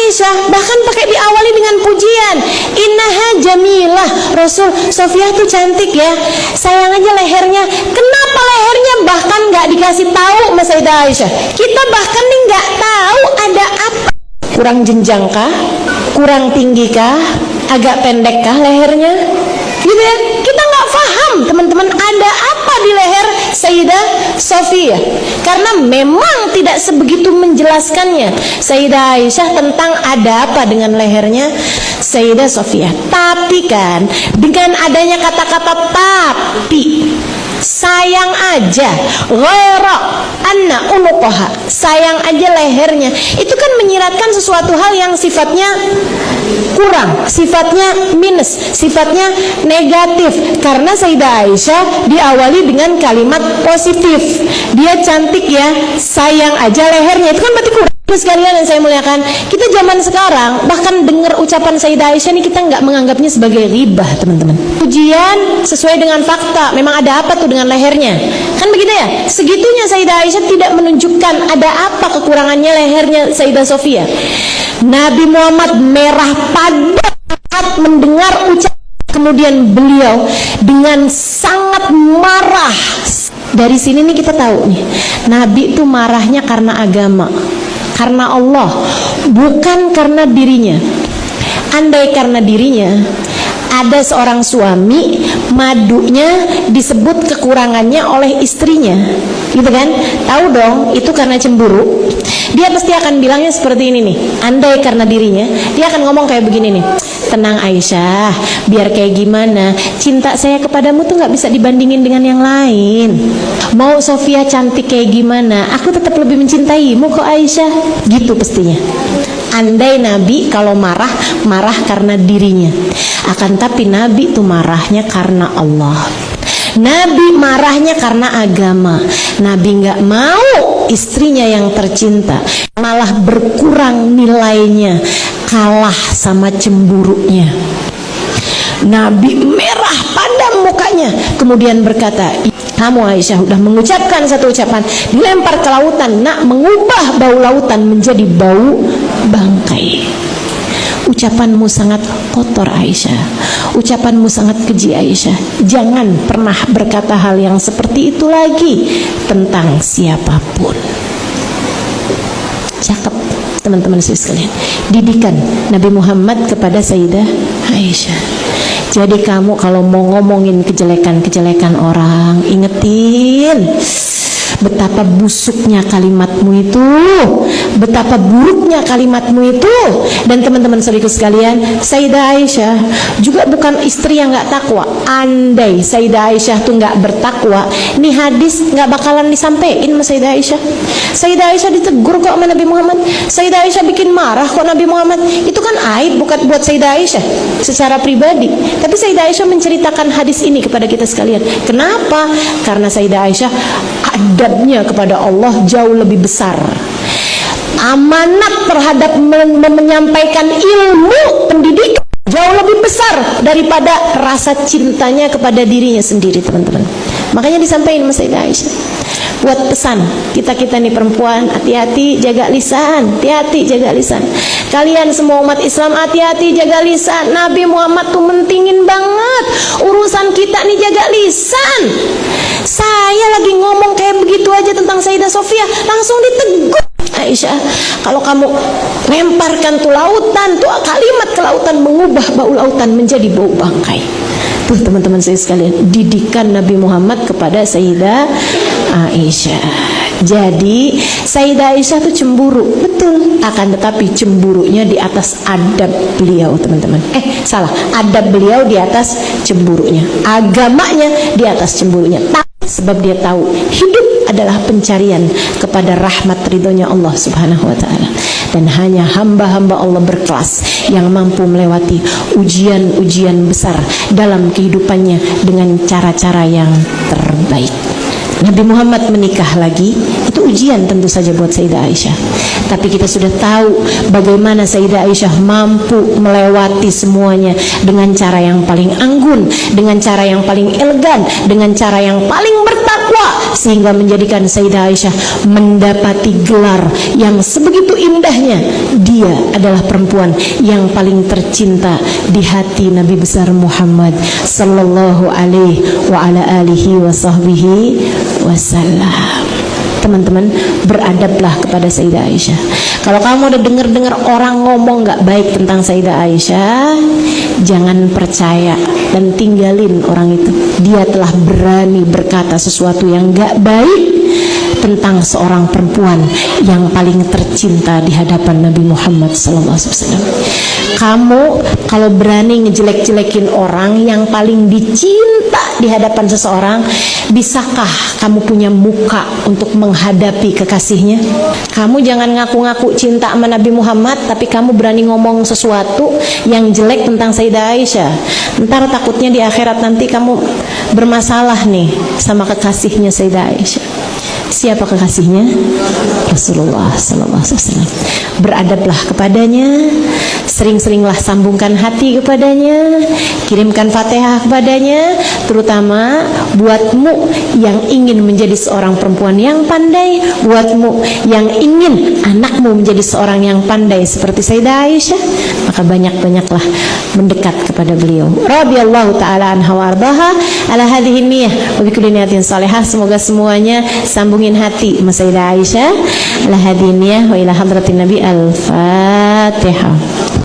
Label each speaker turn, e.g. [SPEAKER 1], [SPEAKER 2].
[SPEAKER 1] Aisyah bahkan pakai diawali dengan pujian, innaha jamilah. Rasul, Sofia tuh cantik ya, sayang aja lehernya. Kenapa lehernya bahkan nggak dikasih tahu sama Sayyidah Aisyah? Kita bahkan nih nggak tahu ada apa. Kurang jenjang kah? Kurang tinggi kah? Agak pendek kah lehernya? Gitu ya, kita nggak paham teman-teman ada apa di leher Sayyidah Sofia, karena memang tidak sebegitu menjelaskannya Sayyidah Aisyah tentang ada apa dengan lehernya Sayyidah Sofia. Tapi kan dengan adanya kata-kata tapi, sayang aja, ghaira anna unuqaha, sayang aja lehernya, itu kan menyiratkan sesuatu hal yang sifatnya kurang, sifatnya minus, sifatnya negatif. Karena Sayyidah Aisyah diawali dengan kalimat positif, dia cantik ya, sayang aja lehernya, itu kan berarti kurang. Sekalian yang saya muliakan, kita zaman sekarang bahkan dengar ucapan Sayyidah Aisyah ini kita nggak menganggapnya sebagai ghibah, teman-teman. Ujian sesuai dengan fakta, memang ada apa tuh dengan lehernya, kan begitu ya. Segitunya Sayyidah Aisyah tidak menunjukkan ada apa kekurangannya lehernya Sayyidah Sofia. Nabi Muhammad merah pada saat mendengar ucapan, kemudian beliau dengan sangat marah. Dari sini nih kita tahu nih, Nabi itu marahnya karena agama, karena Allah, bukan karena dirinya. Andai karena dirinya, ada seorang suami madunya disebut kekurangannya oleh istrinya, gitu kan? Tahu dong, itu karena cemburu. Dia pasti akan bilangnya seperti ini nih. Andai karena dirinya, dia akan ngomong kayak begini nih, tenang Aisyah, biar kayak gimana, cinta saya kepadamu tuh gak bisa dibandingin dengan yang lain. Mau Sofia cantik kayak gimana, aku tetap lebih mencintaimu kok Aisyah. Gitu pastinya. Andai Nabi kalau marah, marah karena dirinya. Akan tapi Nabi tuh marahnya karena Allah. Nabi marahnya karena agama. Nabi gak mau istrinya yang tercinta malah berkurang nilainya, kalah sama cemburunya. Nabi merah pada mukanya, kemudian berkata, kamu Aisyah udah mengucapkan satu ucapan, dilempar ke lautan, nak mengubah bau lautan menjadi bau bangkai. Ucapanmu sangat kotor Aisyah, ucapanmu sangat keji Aisyah. Jangan pernah berkata hal yang seperti itu lagi tentang siapapun. Cakep teman-teman sekalian, didikan Nabi Muhammad kepada Sayyidah Aisyah. Jadi kamu kalau mau ngomongin kejelekan-kejelekan orang, ingetin betapa busuknya kalimatmu itu, betapa buruknya kalimatmu itu. Dan teman-teman saudaraku sekalian, Sayyidah Aisyah juga bukan istri yang gak takwa. Andai Sayyidah Aisyah tuh gak bertakwa, ini hadis gak bakalan disampaikan sama Sayyidah Aisyah. Sayyidah Aisyah ditegur kok sama Nabi Muhammad, Sayyidah Aisyah bikin marah kok Nabi Muhammad. Itu kan aib bukan buat Sayyidah Aisyah secara pribadi, tapi Sayyidah Aisyah menceritakan hadis ini kepada kita sekalian. Kenapa? Karena Sayyidah Aisyah adabnya kepada Allah jauh lebih besar, amanat terhadap menyampaikan ilmu pendidikan jauh lebih besar daripada rasa cintanya kepada dirinya sendiri, teman-teman. Makanya disampaikan sama Sayyidah Aisyah. Buat pesan kita nih perempuan, hati-hati jaga lisan, hati-hati jaga lisan. Kalian semua umat Islam, hati-hati jaga lisan. Nabi Muhammad tuh mentingin banget urusan kita nih, jaga lisan. Saya lagi ngomong kayak begitu aja tentang Sayyidah Sofia, langsung ditegur. Aisyah, kalau kamu lemparkan tuh lautan, tuh kalimat ke lautan mengubah bau lautan menjadi bau bangkai. Tuh teman-teman saya sekalian, didikan Nabi Muhammad kepada Sayyidah Aisyah. Jadi Sayyidah Aisyah tuh cemburu, betul, akan tetapi cemburunya di atas adab beliau, teman-teman. Salah, adab beliau di atas cemburunya, agamanya di atas cemburunya. Sebab dia tahu hidup adalah pencarian kepada rahmat ridhonya Allah Subhanahu wa ta'ala. Dan hanya hamba-hamba Allah berkelas yang mampu melewati ujian-ujian besar dalam kehidupannya dengan cara-cara yang terbaik. Nabi Muhammad menikah lagi, itu Itu ujian tentu saja buat Sayyidah Aisyah. Tapi kita sudah tahu bagaimana Sayyidah Aisyah mampu melewati semuanya dengan cara yang paling anggun, dengan cara yang paling elegan, dengan cara yang paling bertakwa, sehingga menjadikan Sayyidah Aisyah mendapati gelar yang sebegitu indahnya. Dia adalah perempuan yang paling tercinta di hati Nabi besar Muhammad sallallahu alaihi wa ala alihi wa sahbihi wasallam. Teman-teman, beradablah kepada Sayyidah Aisyah. Kalau kamu udah dengar orang ngomong gak baik tentang Sayyidah Aisyah, jangan percaya dan tinggalin orang itu. Dia telah berani berkata sesuatu yang gak baik tentang seorang perempuan yang paling tercinta di hadapan Nabi Muhammad SAW. Kamu kalau berani ngejelek-jelekin orang yang paling dicinta di hadapan seseorang, bisakah kamu punya muka untuk menghadapi kekasihnya? Kamu jangan ngaku-ngaku cinta sama Nabi Muhammad, tapi kamu berani ngomong sesuatu yang jelek tentang Sayyidah Aisyah. Ntar takutnya di akhirat nanti kamu bermasalah nih sama kekasihnya Sayyidah Aisyah. Siapa kekasihnya? Rasulullah SAW. Beradablah kepadanya, sering-seringlah sambungkan hati kepadanya, kirimkan Fatihah kepadanya, terutama buatmu yang ingin menjadi seorang perempuan yang pandai, buatmu yang ingin anakmu menjadi seorang yang pandai seperti Sayyidah Aisyah, maka banyak-banyaklah mendekat kepada beliau. Radhiyallahu ta'ala anha wa ardaha ala hadhihi niyyah wa bi kulli niyatin salihah. Semoga semuanya sambungin hati sama Sayyidah Aisyah ala hadhihi niyyah wa ila hadratin Nabi. Al-Fatihah.